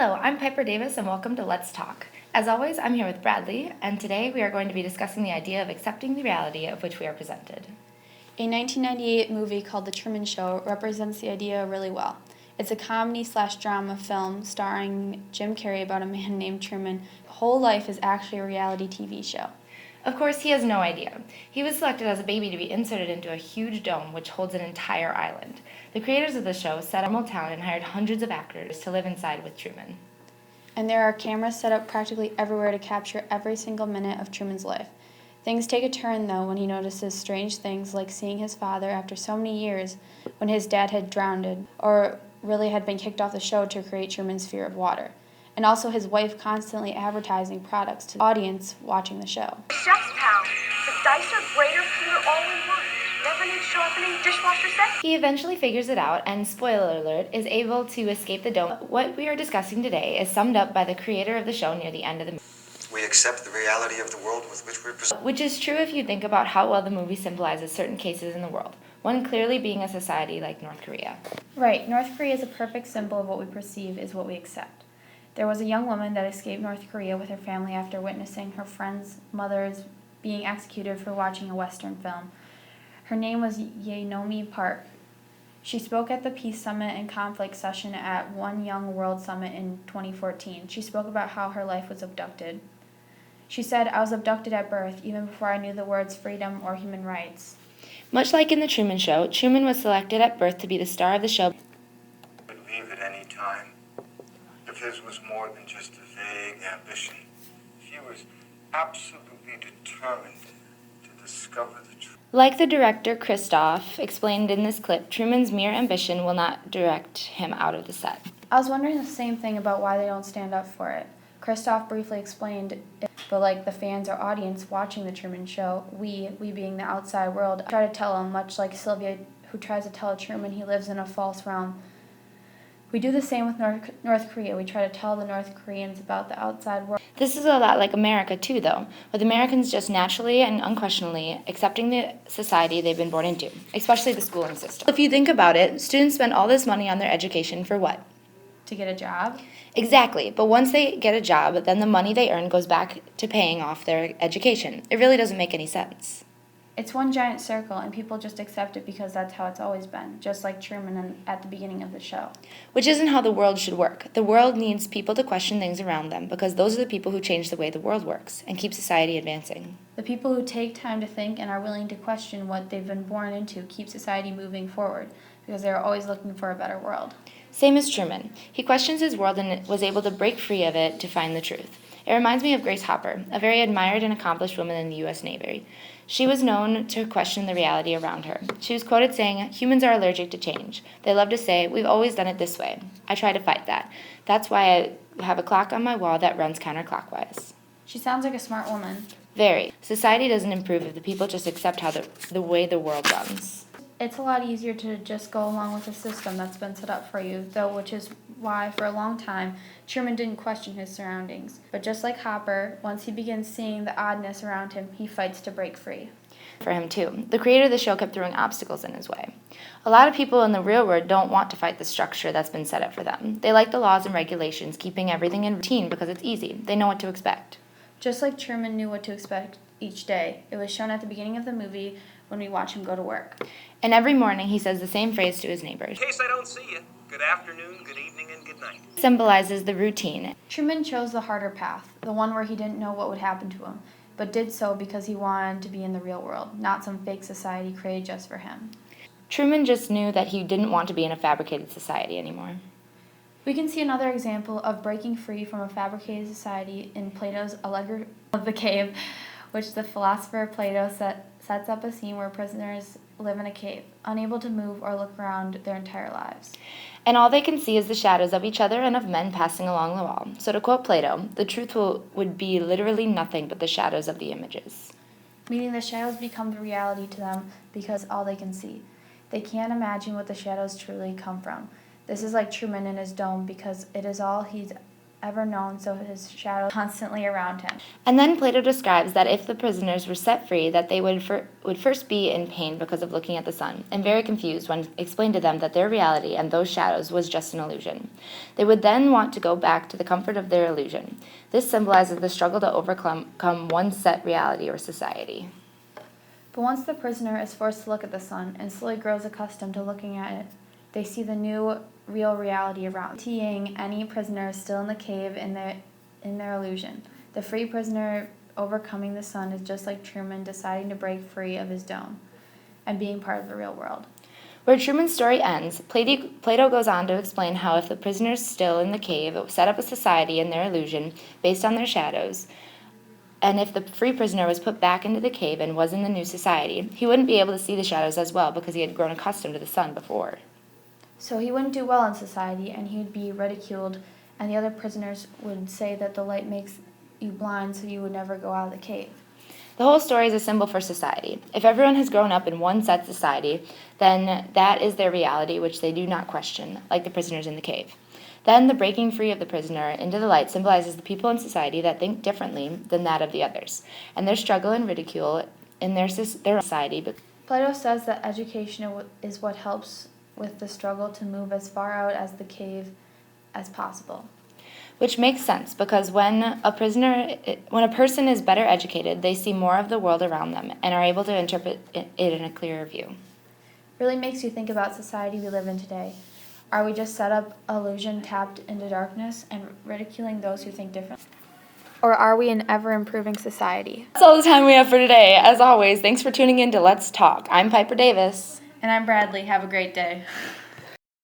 Hello, I'm Piper Davis and welcome to Let's Talk. As always, I'm here with Bradley, and today we are going to be discussing the idea of accepting the reality of which we are presented. A 1998 movie called The Truman Show represents the idea really well. It's a comedy/drama film starring Jim Carrey about a man named Truman whose whole life is actually a reality TV show. Of course, he has no idea. He was selected as a baby to be inserted into a huge dome which holds an entire island. The creators of the show set up a normal town and hired hundreds of actors to live inside with Truman. And there are cameras set up practically everywhere to capture every single minute of Truman's life. Things take a turn, though, when he notices strange things like seeing his father after so many years when his dad had drowned or really had been kicked off the show to create Truman's fear of water. And also his wife constantly advertising products to the audience watching the show. Chef's Pal. The dicer, grater, peeler, all in one. Never need sharpening, dishwasher set. He eventually figures it out and, spoiler alert, is able to escape the dome. What we are discussing today is summed up by the creator of the show near the end of the movie. We accept the reality of the world with which we're presented. Which is true if you think about how well the movie symbolizes certain cases in the world, one clearly being a society like North Korea. Right, North Korea is a perfect symbol of what we perceive is what we accept. There was a young woman that escaped North Korea with her family after witnessing her friend's mother's being executed for watching a Western film. Her name was Yeonmi Park. She spoke at the Peace Summit and Conflict session at One Young World Summit in 2014. She spoke about how her life was abducted. She said, "I was abducted at birth, even before I knew the words freedom or human rights." Much like in The Truman Show, Truman was selected at birth to be the star of the show. Could leave at any time. If his was more than just a vague ambition, he was absolutely determined to discover the truth. Like the director Christof explained in this clip, Truman's mere ambition will not direct him out of the set. I was wondering the same thing about why they don't stand up for it. Christoph briefly explained it, but like the fans or audience watching The Truman Show, we being the outside world, try to tell him, much like Sylvia who tries to tell Truman he lives in a false realm. We do the same with North Korea. We try to tell the North Koreans about the outside world. This is a lot like America too, though, with Americans just naturally and unquestionably accepting the society they've been born into, especially the schooling system. If you think about it, students spend all this money on their education for what? To get a job? Exactly, but once they get a job, then the money they earn goes back to paying off their education. It really doesn't make any sense. It's one giant circle, and people just accept it because that's how it's always been, just like Truman at the beginning of the show. Which isn't how the world should work. The world needs people to question things around them because those are the people who change the way the world works and keep society advancing. The people who take time to think and are willing to question what they've been born into keep society moving forward because they're always looking for a better world. Same as Truman. He questions his world and was able to break free of it to find the truth. It reminds me of Grace Hopper, a very admired and accomplished woman in the U.S. Navy. She was known to question the reality around her. She was quoted saying, "Humans are allergic to change. They love to say, 'We've always done it this way.' I try to fight that. That's why I have a clock on my wall that runs counterclockwise." She sounds like a smart woman. Very. Society doesn't improve if the people just accept how the way the world runs. It's a lot easier to just go along with the system that's been set up for you, though, which is why, for a long time, Truman didn't question his surroundings. But just like Hopper, once he begins seeing the oddness around him, he fights to break free. For him, too. The creator of the show kept throwing obstacles in his way. A lot of people in the real world don't want to fight the structure that's been set up for them. They like the laws and regulations, keeping everything in routine because it's easy. They know what to expect. Just like Truman knew what to expect each day, it was shown at the beginning of the movie when we watch him go to work. And every morning he says the same phrase to his neighbors. In case I don't see you, good afternoon, good evening, and good night. It symbolizes the routine. Truman chose the harder path, the one where he didn't know what would happen to him, but did so because he wanted to be in the real world, not some fake society created just for him. Truman just knew that he didn't want to be in a fabricated society anymore. We can see another example of breaking free from a fabricated society in Plato's Allegro of the Cave, which the philosopher Plato sets up a scene where prisoners live in a cave, unable to move or look around their entire lives. And all they can see is the shadows of each other and of men passing along the wall. So to quote Plato, the truth would be literally nothing but the shadows of the images. Meaning the shadows become the reality to them because all they can see. They can't imagine what the shadows truly come from. This is like Truman in his dome because it is all he's ever known, so his shadow constantly around him. And then Plato describes that if the prisoners were set free, that they would first be in pain because of looking at the sun, and very confused when explained to them that their reality and those shadows was just an illusion. They would then want to go back to the comfort of their illusion. This symbolizes the struggle to overcome one set reality or society. But once the prisoner is forced to look at the sun and slowly grows accustomed to looking at it, they see the new real reality around. Guaranteeing any prisoner still in the cave in their illusion. The free prisoner overcoming the sun is just like Truman deciding to break free of his dome and being part of the real world. Where Truman's story ends, Plato goes on to explain how if the prisoners still in the cave set up a society in their illusion based on their shadows, and if the free prisoner was put back into the cave and was in the new society, he wouldn't be able to see the shadows as well because he had grown accustomed to the sun before. So he wouldn't do well in society, and he would be ridiculed, and the other prisoners would say that the light makes you blind, so you would never go out of the cave. The whole story is a symbol for society. If everyone has grown up in one set society, then that is their reality, which they do not question, like the prisoners in the cave. Then the breaking free of the prisoner into the light symbolizes the people in society that think differently than that of the others, and their struggle and ridicule in their society. Plato says that education is what helps with the struggle to move as far out as the cave as possible. Which makes sense, because when a person is better educated, they see more of the world around them and are able to interpret it in a clearer view. Really makes you think about society we live in today. Are we just set up illusion tapped into darkness and ridiculing those who think differently? Or are we an ever-improving society? That's all the time we have for today. As always, thanks for tuning in to Let's Talk. I'm Piper Davis. And I'm Bradley. Have a great day.